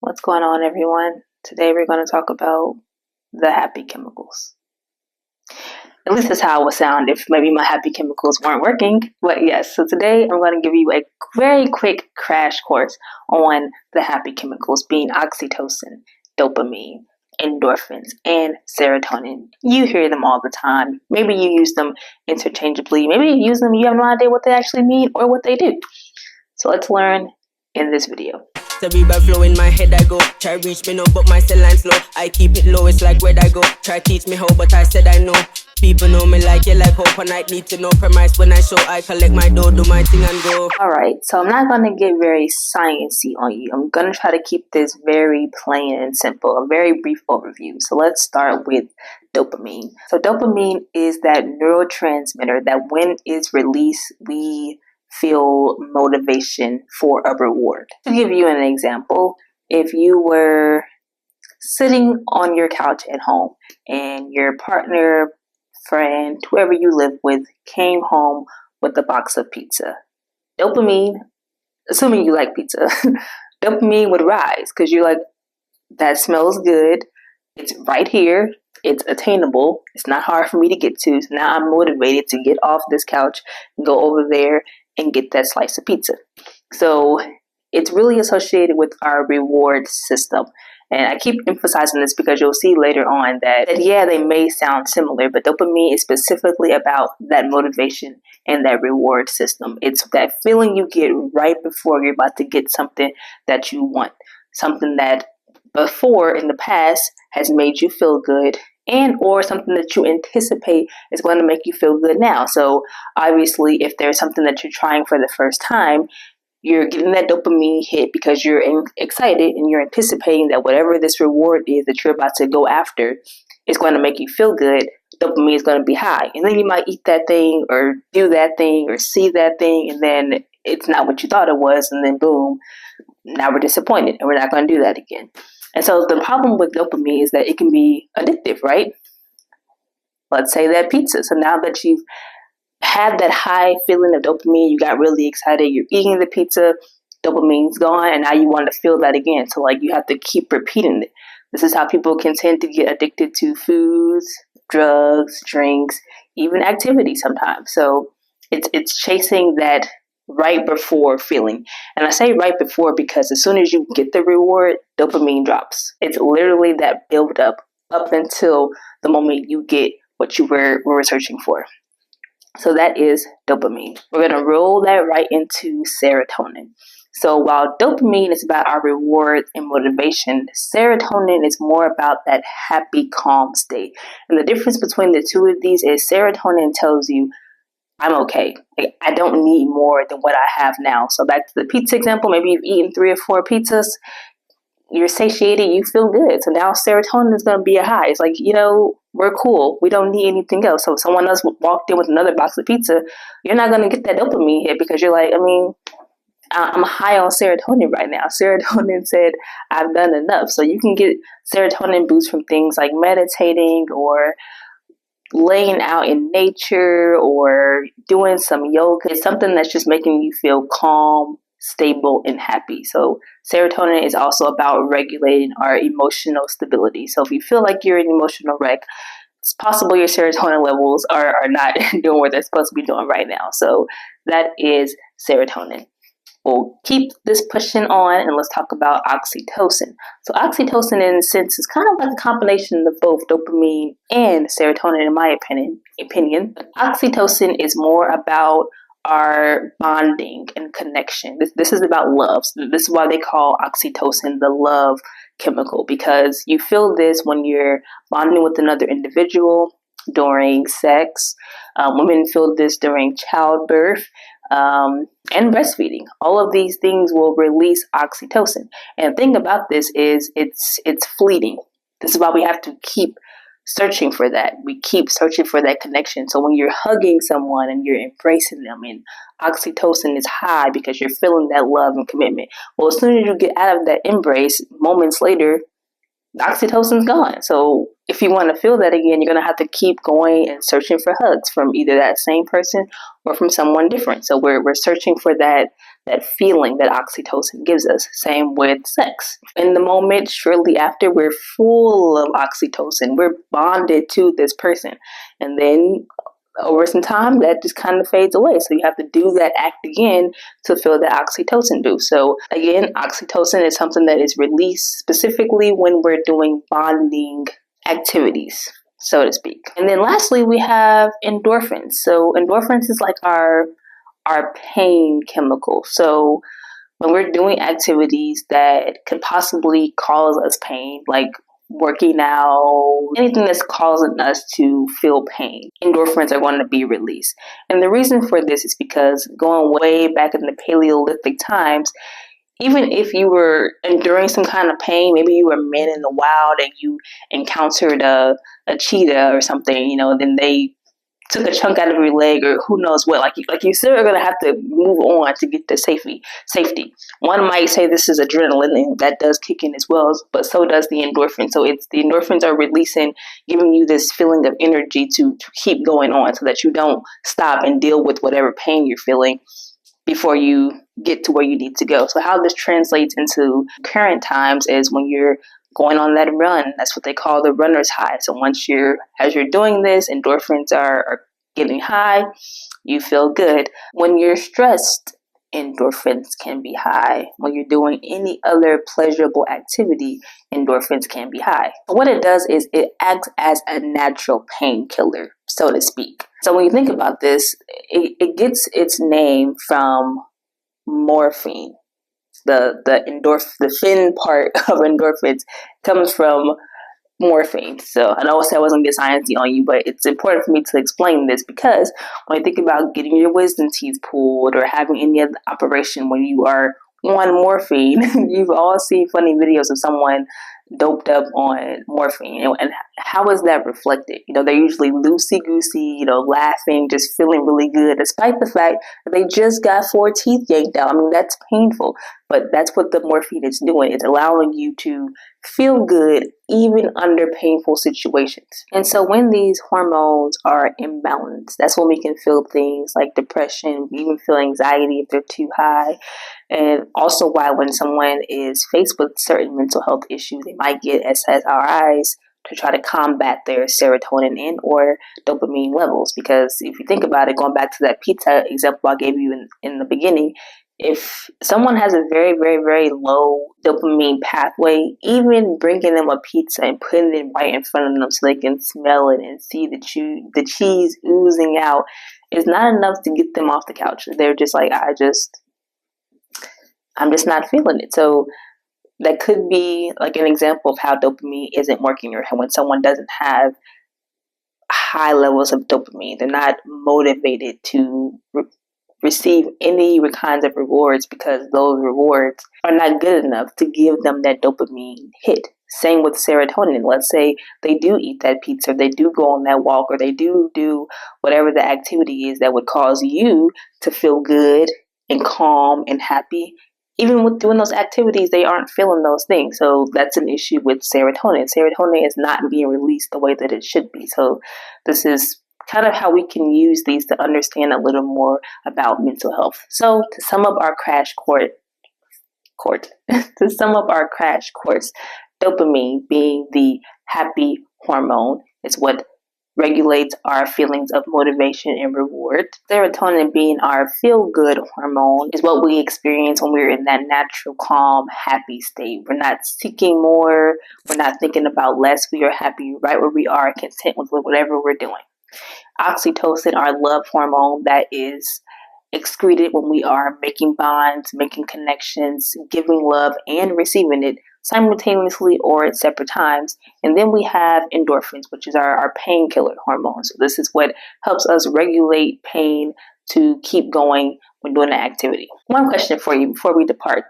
What's going on, everyone? Today we're going to talk about the happy chemicals. At least that's how it would sound if maybe my happy chemicals weren't working. But yes, so today I'm going to give you a very quick crash course on the happy chemicals, being oxytocin, dopamine, endorphins, and serotonin. You hear them all the time. Maybe you use them interchangeably. Maybe you use them, you have no idea what they actually mean or what they do. So let's learn in this video. Cerebral flow in my head I go. Try reach me no, but my cell line slow. I keep it low, it's like where I go. Try teach me how, but I said I know. People know me like you like hope, and I need to know premise when I show. I collect my dough, do my thing and go. Alright, so I'm not going to get very sciencey on you. I'm going to try to keep this very plain and simple, a very brief overview. So let's start with dopamine. So dopamine is that neurotransmitter that when it's released, we feel motivation for a reward. To give you an example, if you were sitting on your couch at home and your partner, friend, whoever you live with came home with a box of pizza, dopamine, assuming you like pizza, dopamine would rise because you're like, that smells good, it's right here, it's attainable, it's not hard for me to get to, so now I'm motivated to get off this couch and go over there and get that slice of pizza. So it's really associated with our reward system. And I keep emphasizing this because you'll see later on that yeah, they may sound similar, but dopamine is specifically about that motivation and that reward system. It's that feeling you get right before you're about to get something that you want, something that before in the past has made you feel good, and or something that you anticipate is going to make you feel good now. So obviously, if there's something that you're trying for the first time, you're getting that dopamine hit because you're excited and you're anticipating that whatever this reward is that you're about to go after is going to make you feel good. Dopamine is going to be high. And then you might eat that thing or do that thing or see that thing, and then it's not what you thought it was, and then boom, now we're disappointed and we're not going to do that again. And so the problem with dopamine is that it can be addictive, right? Let's say that pizza. So now that you've had that high feeling of dopamine, you got really excited, you're eating the pizza, dopamine's gone, and now you want to feel that again. So like you have to keep repeating it. This is how people can tend to get addicted to foods, drugs, drinks, even activities sometimes. So it's chasing that right before feeling. And I say right before because as soon as you get the reward, dopamine drops. It's literally that build up until the moment you get what you were searching for. So that is dopamine. We're going to roll that right into serotonin. So while dopamine is about our reward and motivation, serotonin is more about that happy, calm state. And the difference between the two of these is serotonin tells you, I'm okay. Like, I don't need more than what I have now. So back to the pizza example, maybe you've eaten 3 or 4 pizzas, you're satiated, you feel good. So now serotonin is going to be a high. It's like, we're cool. We don't need anything else. So if someone else walked in with another box of pizza, you're not going to get that dopamine hit because you're like, I'm high on serotonin right now. Serotonin said, I've done enough. So you can get serotonin boost from things like meditating or laying out in nature or doing some yoga. It's something that's just making you feel calm, stable, and happy. So serotonin is also about regulating our emotional stability. So if you feel like you're an emotional wreck, it's possible your serotonin levels are not doing what they're supposed to be doing right now. So that is serotonin. We'll keep this pushing on and let's talk about oxytocin. So oxytocin in a sense is kind of like a combination of both dopamine and serotonin in my opinion. Oxytocin is more about our bonding and connection. This is about love. So this is why they call oxytocin the love chemical, because you feel this when you're bonding with another individual during sex. Women feel this during childbirth and breastfeeding. All of these things will release oxytocin. And the thing about this is it's fleeting. This is why we have to keep searching for that. We keep searching for that connection. So when you're hugging someone and you're embracing them, and oxytocin is high because you're feeling that love and commitment. Well, as soon as you get out of that embrace, moments later, oxytocin's gone. So if you want to feel that again, you're going to have to keep going and searching for hugs from either that same person or from someone different. So we're searching for that that feeling that oxytocin gives us. Same with sex. In the moment, shortly after, we're full of oxytocin. We're bonded to this person. And then over some time, that just kind of fades away. So you have to do that act again to feel that oxytocin boost. So again, oxytocin is something that is released specifically when we're doing bonding activities, so to speak. And then lastly, we have endorphins. So endorphins is like our pain chemical. So when we're doing activities that could possibly cause us pain, like working out, anything that's causing us to feel pain, endorphins are going to be released. And the reason for this is because going way back in the Paleolithic times, even if you were enduring some kind of pain, maybe you were a man in the wild and you encountered a cheetah or something, then they took a chunk out of your leg or who knows what, like you still are going to have to move on to get the safety. One might say this is adrenaline, and that does kick in as well, but so does the endorphin. So it's the endorphins are releasing, giving you this feeling of energy to keep going on so that you don't stop and deal with whatever pain you're feeling before you get to where you need to go. So how this translates into current times is when you're going on that run. That's what they call the runner's high. So as you're doing this, endorphins are getting high, you feel good. When you're stressed, endorphins can be high. When you're doing any other pleasurable activity, endorphins can be high. What it does is it acts as a natural painkiller, so to speak. So when you think about this, it gets its name from morphine. The fin part of endorphins comes from morphine. So I know I said I wasn't going to get sciencey on you, but it's important for me to explain this because when you think about getting your wisdom teeth pulled or having any other operation when you are on morphine, you've all seen funny videos of someone doped up on morphine. And how is that reflected? They're usually loosey-goosey, laughing, just feeling really good, despite the fact that they just got 4 teeth yanked out. I mean, that's painful, but that's what the morphine is doing. It's allowing you to feel good even under painful situations. And so when these hormones are imbalanced, that's when we can feel things like depression, even feel anxiety if they're too high. And also why when someone is faced with certain mental health issues, they might get SSRIs to try to combat their serotonin and or dopamine levels. Because if you think about it, going back to that pizza example I gave you in the beginning, if someone has a very, very, very low dopamine pathway, even bringing them a pizza and putting it right in front of them so they can smell it and see the cheese oozing out is not enough to get them off the couch. They're just like, I'm just not feeling it. So that could be like an example of how dopamine isn't working, or when someone doesn't have high levels of dopamine. They're not motivated to receive any kinds of rewards because those rewards are not good enough to give them that dopamine hit. Same with serotonin. Let's say they do eat that pizza, or they do go on that walk, or they do whatever the activity is that would cause you to feel good and calm and happy. Even with doing those activities, they aren't feeling those things. So that's an issue with serotonin. Serotonin is not being released the way that it should be. So this is kind of how we can use these to understand a little more about mental health. So to sum up our crash course, dopamine being the happy hormone is what regulates our feelings of motivation and reward. Serotonin being our feel-good hormone is what we experience when we're in that natural, calm, happy state. We're not seeking more. We're not thinking about less. We are happy right where we are, content with whatever we're doing. Oxytocin, our love hormone, that is excreted when we are making bonds, making connections, giving love and receiving it simultaneously or at separate times. And then we have endorphins, which is our painkiller hormone. So this is what helps us regulate pain to keep going when doing an activity. One question for you before we depart.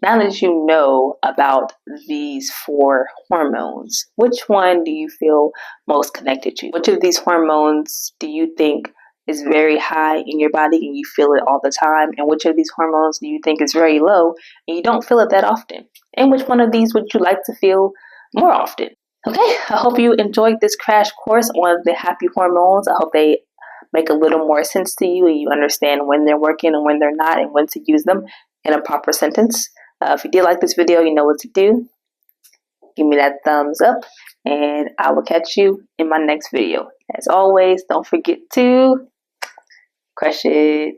Now that you know about these 4 hormones, which one do you feel most connected to? Which of these hormones do you think is very high in your body and you feel it all the time? And which of these hormones do you think is very low and you don't feel it that often? And which one of these would you like to feel more often? Okay, I hope you enjoyed this crash course on the happy hormones. I hope they make a little more sense to you and you understand when they're working and when they're not and when to use them in a proper sentence. If you did like this video, you know what to do. Give me that thumbs up and I will catch you in my next video. As always, don't forget to crush it.